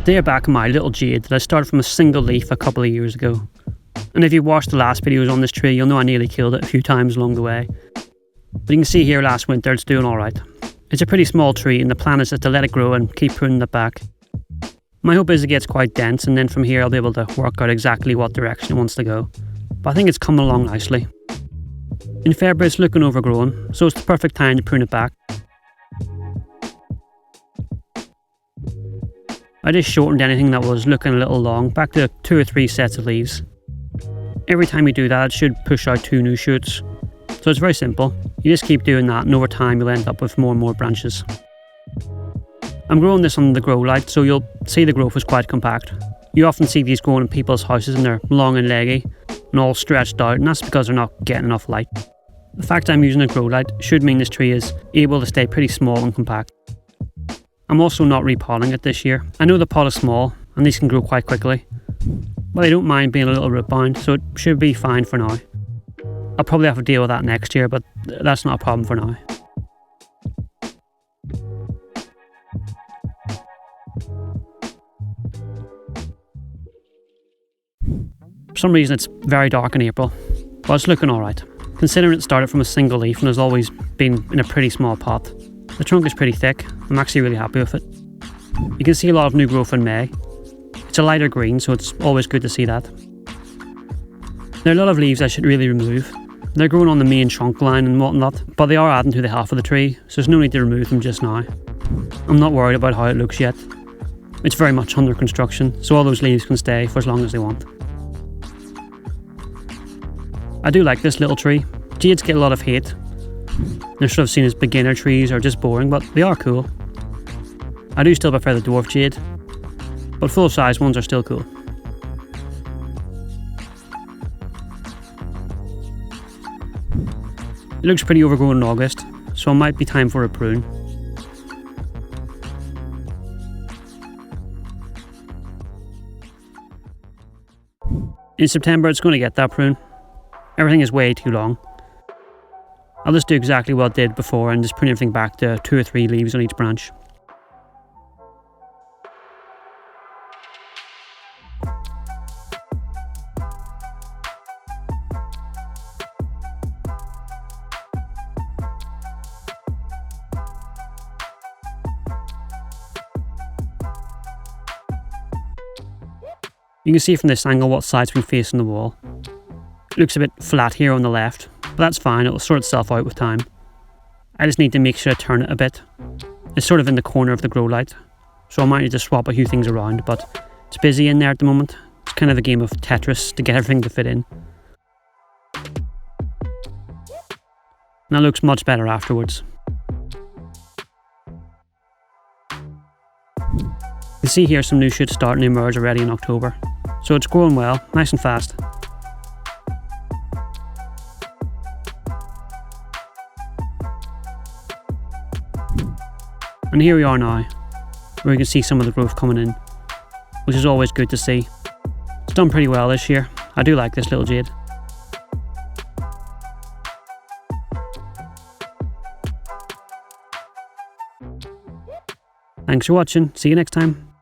They're back my little jade that I started from a single leaf a couple of years ago. And if you watched the last videos on this tree, you'll know I nearly killed it a few times along the way. But you can see here last winter it's doing alright. It's a pretty small tree and the plan is just to let it grow and keep pruning it back. My hope is it gets quite dense and then from here I'll be able to work out exactly what direction it wants to go. But I think it's coming along nicely. In February it's looking overgrown, so it's the perfect time to prune it back. I just shortened anything that was looking a little long back to 2 or 3 sets of leaves. Every time you do that it should push out 2 new shoots. So it's very simple. You just keep doing that and over time you'll end up with more and more branches. I'm growing this on the grow light, so you'll see the growth is quite compact. You often see these growing in people's houses and they're long and leggy and all stretched out, and that's because they're not getting enough light. The fact I'm using a grow light should mean this tree is able to stay pretty small and compact. I'm also not repotting it this year. I know the pot is small and these can grow quite quickly, but I don't mind being a little root bound, so it should be fine for now. I'll probably have to deal with that next year, but that's not a problem for now. For some reason it's very dark in April, but it's looking alright. Considering it started from a single leaf and has always been in a pretty small pot. The trunk is pretty thick, I'm actually really happy with it. You can see a lot of new growth in May. It's a lighter green, so it's always good to see that. There are a lot of leaves I should really remove. They're growing on the main trunk line and whatnot, but they are adding to the half of the tree, so there's no need to remove them just now. I'm not worried about how it looks yet. It's very much under construction, so all those leaves can stay for as long as they want. I do like this little tree. Jades get a lot of hate. They're sort of seen as beginner trees or just boring, but they are cool. I do still prefer the dwarf jade, but full size ones are still cool. It looks pretty overgrown in August, so it might be time for a prune. In September it's going to get that prune. Everything is way too long. I'll just do exactly what I did before and just prune everything back to 2 or 3 leaves on each branch. You can see from this angle what side's been facing the wall. It looks a bit flat here on the left, but that's fine, it'll sort itself out with time. I just need to make sure I turn it a bit. It's sort of in the corner of the grow light, so I might need to swap a few things around, but it's busy in there at the moment. It's kind of a game of Tetris to get everything to fit in. And that looks much better afterwards. You can see here some new shoots starting to emerge already in October, so it's growing well, nice and fast. And here we are now, where you can see some of the growth coming in, which is always good to see. It's done pretty well this year. I do like this little jade. Thanks for watching, see you next time.